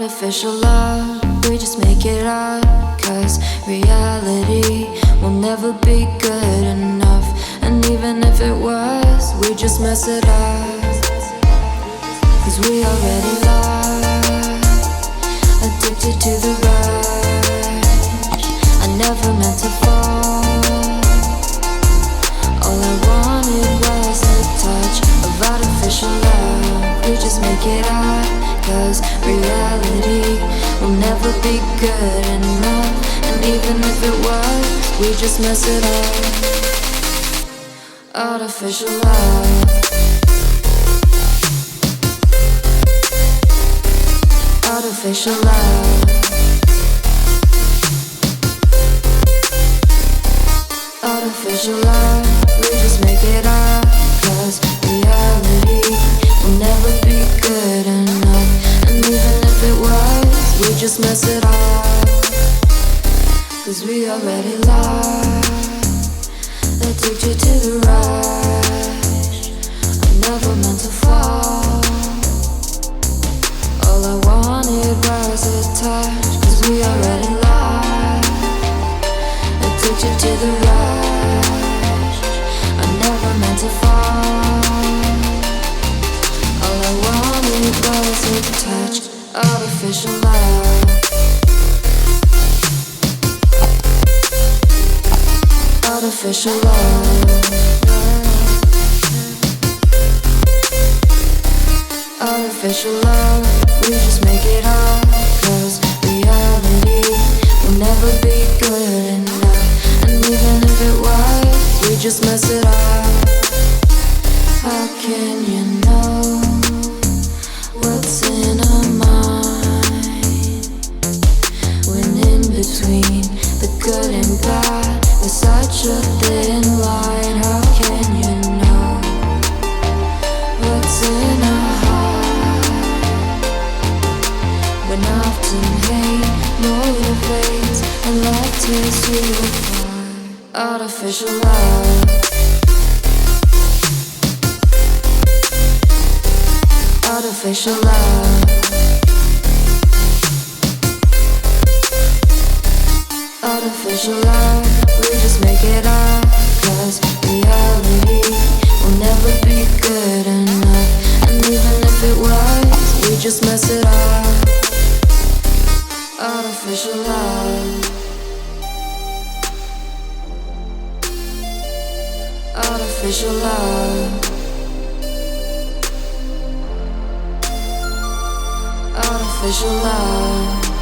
Artificial love, we just make it up. Cause reality will never be good enough. And even if it was, we just mess it up. Cause we already lost, addicted to the rush. I never meant to fall. All I wanted was a touch of artificial love. We just make it up. Cause reality will never be good enough. And even if it was, we just mess it up. Artificial love. Artificial love. Artificial love. We just make it up. Cause reality will never be good enough. And even if it was, we just mess it up. Cause we already lost, addicted to the rush. I never meant to fall. All I wanted was a touch. Cause we already lost, addicted to the rush. I never meant to fall. All I wanted was a touch. Artificial love. Artificial love. Artificial love. We just make it up. Cause reality will never be good enough. And even if it was, we just mess it up. How can you know what's in our mind when in between the good and bad there's such a thin line? How can you know what's in our heart when often hate motivates and love tears you apart? Artificial love. Artificial love. Artificial love. We just make it up. Cause reality will never be good enough. And even if it was, we just mess it up. Artificial love. Artificial love. Artificial love.